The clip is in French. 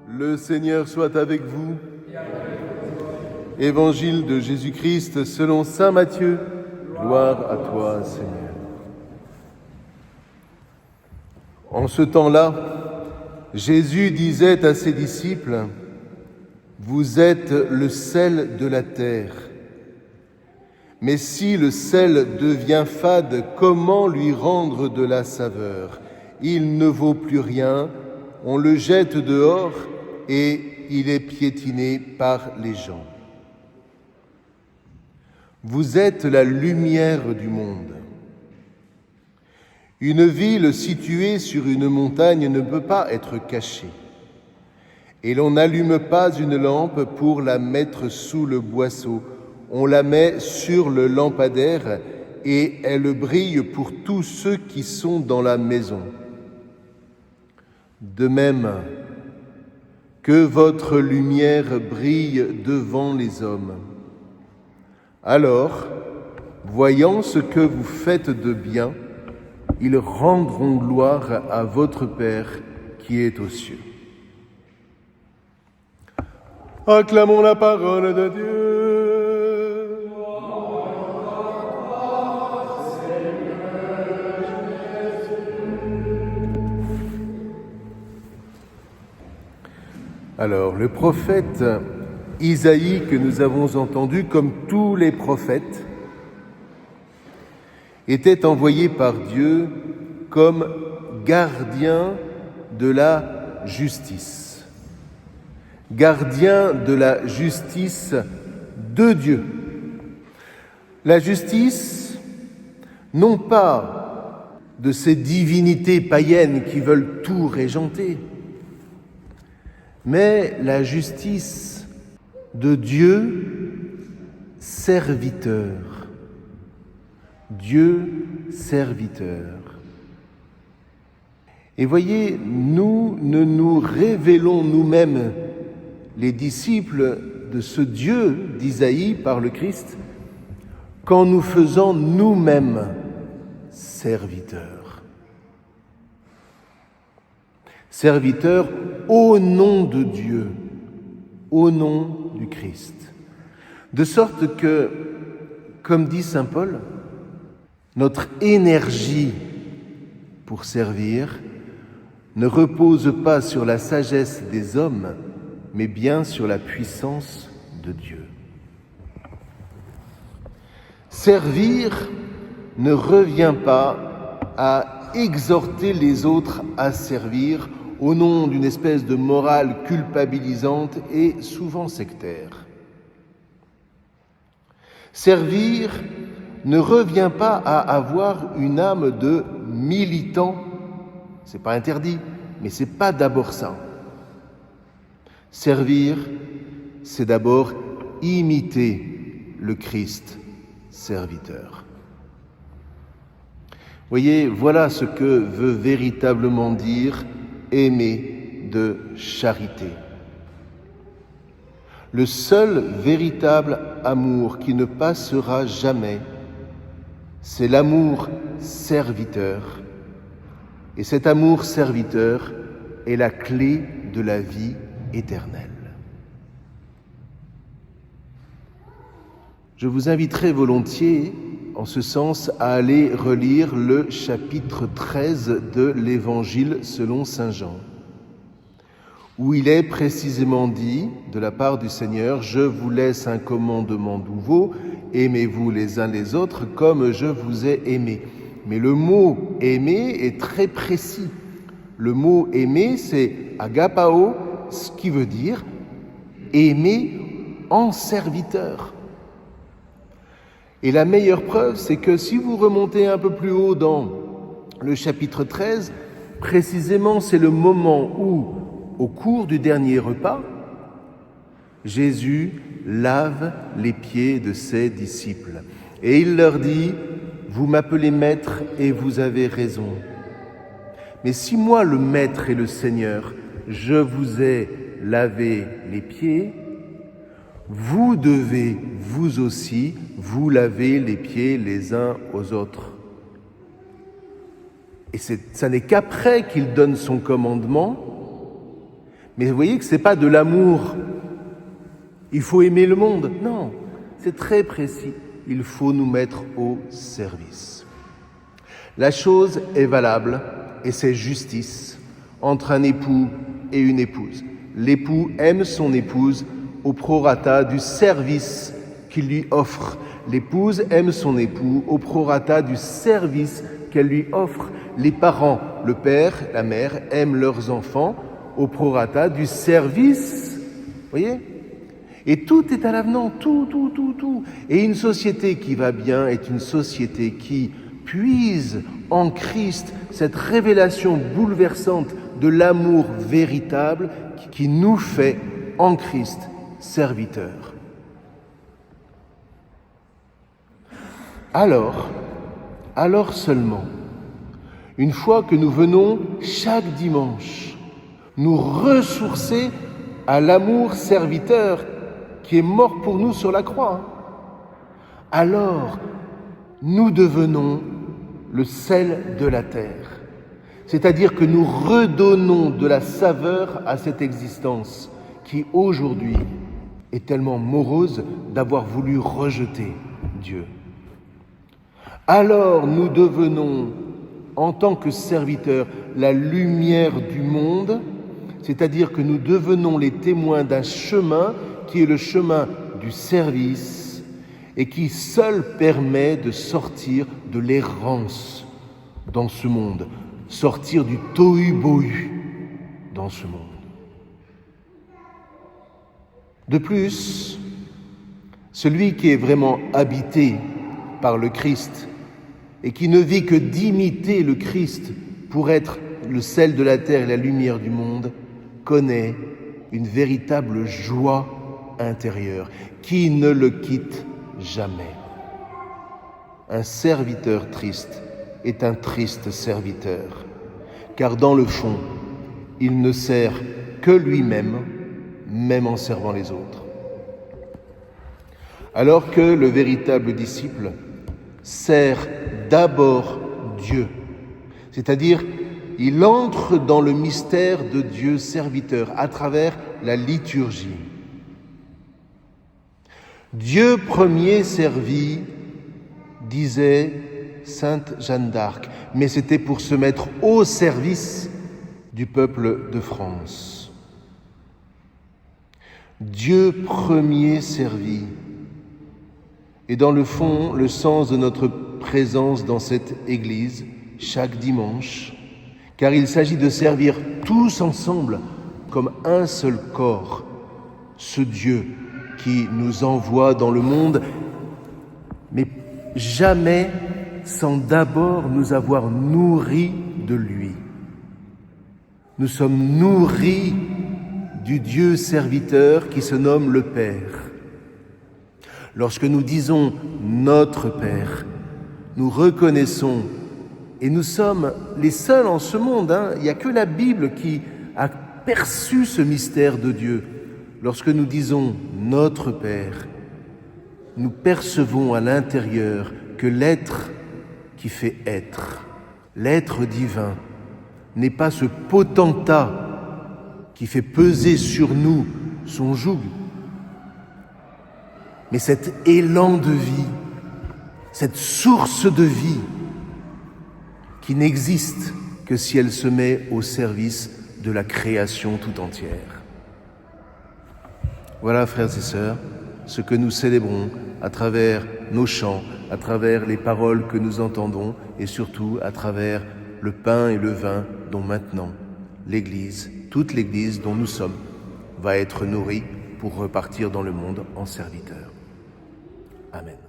Le Seigneur soit avec vous. Évangile de Jésus-Christ selon saint Matthieu. Gloire à toi, Seigneur. En ce temps-là, Jésus disait à ses disciples : « Vous êtes le sel de la terre. Mais si le sel devient fade, comment lui rendre de la saveur ? Il ne vaut plus rien, on le jette dehors et il est piétiné par les gens. Vous êtes la lumière du monde. Une ville située sur une montagne ne peut pas être cachée. Et l'on n'allume pas une lampe pour la mettre sous le boisseau. On la met sur le lampadaire et elle brille pour tous ceux qui sont dans la maison. De même, que votre lumière brille devant les hommes. Alors, voyant ce que vous faites de bien, ils rendront gloire à votre Père qui est aux cieux. Acclamons la parole de Dieu. Alors, le prophète Isaïe que nous avons entendu, comme tous les prophètes, était envoyé par Dieu comme gardien de la justice. Gardien de la justice de Dieu. La justice, non pas de ces divinités païennes qui veulent tout régenter, mais la justice de Dieu serviteur. Dieu serviteur. Et voyez, nous ne nous révélons nous-mêmes les disciples de ce Dieu d'Isaïe par le Christ qu'en nous faisant nous-mêmes serviteurs. Serviteurs au nom de Dieu, au nom du Christ. De sorte que, comme dit saint Paul, notre énergie pour servir ne repose pas sur la sagesse des hommes, mais bien sur la puissance de Dieu. Servir ne revient pas à exhorter les autres à servir au nom d'une espèce de morale culpabilisante et souvent sectaire. Servir ne revient pas à avoir une âme de militant. C'est pas interdit, mais c'est pas d'abord ça. Servir, c'est d'abord imiter le Christ serviteur. Voyez, voilà ce que veut véritablement dire aimer de charité. Le seul véritable amour qui ne passera jamais, c'est l'amour serviteur. Et cet amour serviteur est la clé de la vie éternelle. Je vous inviterai volontiers, en ce sens, à aller relire le chapitre 13 de l'Évangile selon saint Jean, où il est précisément dit, de la part du Seigneur, « Je vous laisse un commandement nouveau, aimez-vous les uns les autres comme je vous ai aimés. » Mais le mot « aimer » est très précis. Le mot « aimer », c'est « agapao », ce qui veut dire « aimer en serviteur ». Et la meilleure preuve, c'est que si vous remontez un peu plus haut dans le chapitre 13, précisément c'est le moment où, au cours du dernier repas, Jésus lave les pieds de ses disciples. Et il leur dit : « Vous m'appelez maître et vous avez raison. Mais si moi, le maître et le Seigneur, je vous ai lavé les pieds, vous devez, vous aussi, vous laver les pieds les uns aux autres. » Et ça n'est qu'après qu'il donne son commandement, Mais vous voyez que ce n'est pas de l'amour. Il faut aimer le monde. Non, c'est très précis. Il faut nous mettre au service. La chose est valable et c'est justice entre un époux et une épouse. L'époux aime son épouse au prorata du service qu'il lui offre. L'épouse aime son époux au prorata du service qu'elle lui offre. Les parents, le père, la mère, aiment leurs enfants au prorata du service. Vous voyez ? Et tout est à l'avenant, tout. Et une société qui va bien est une société qui puise en Christ cette révélation bouleversante de l'amour véritable qui nous fait en Christ serviteurs. Alors seulement, une fois que nous venons chaque dimanche nous ressourcer à l'amour serviteur qui est mort pour nous sur la croix, alors nous devenons le sel de la terre. C'est-à-dire que nous redonnons de la saveur à cette existence qui aujourd'hui est tellement morose d'avoir voulu rejeter Dieu. Alors nous devenons, en tant que serviteurs, la lumière du monde, c'est-à-dire que nous devenons les témoins d'un chemin qui est le chemin du service et qui seul permet de sortir de l'errance dans ce monde, sortir du tohu-bohu dans ce monde. De plus, celui qui est vraiment habité par le Christ et qui ne vit que d'imiter le Christ pour être le sel de la terre et la lumière du monde, connaît une véritable joie intérieure qui ne le quitte jamais. Un serviteur triste est un triste serviteur, car dans le fond, il ne sert que lui-même, même en servant les autres. Alors que le véritable disciple sert d'abord Dieu, c'est-à-dire il entre dans le mystère de Dieu serviteur à travers la liturgie. Dieu premier servi, disait Sainte Jeanne d'Arc, mais c'était pour se mettre au service du peuple de France. Dieu premier servi. Et dans le fond, le sens de notre présence dans cette Église, chaque dimanche, car il s'agit de servir tous ensemble, comme un seul corps, ce Dieu qui nous envoie dans le monde, mais jamais sans d'abord nous avoir nourris de lui. Nous sommes nourris du Dieu serviteur qui se nomme le Père. Lorsque nous disons « Notre Père », nous reconnaissons, et nous sommes les seuls en ce monde, il n'y a que la Bible qui a perçu ce mystère de Dieu. Lorsque nous disons « Notre Père », nous percevons à l'intérieur que l'être qui fait être, l'être divin, n'est pas ce potentat qui fait peser sur nous son joug, mais cet élan de vie, cette source de vie qui n'existe que si elle se met au service de la création tout entière. Voilà, frères et sœurs, ce que nous célébrons à travers nos chants, à travers les paroles que nous entendons et surtout à travers le pain et le vin dont maintenant l'Église, toute l'Église dont nous sommes, va être nourrie pour repartir dans le monde en serviteurs. Amen.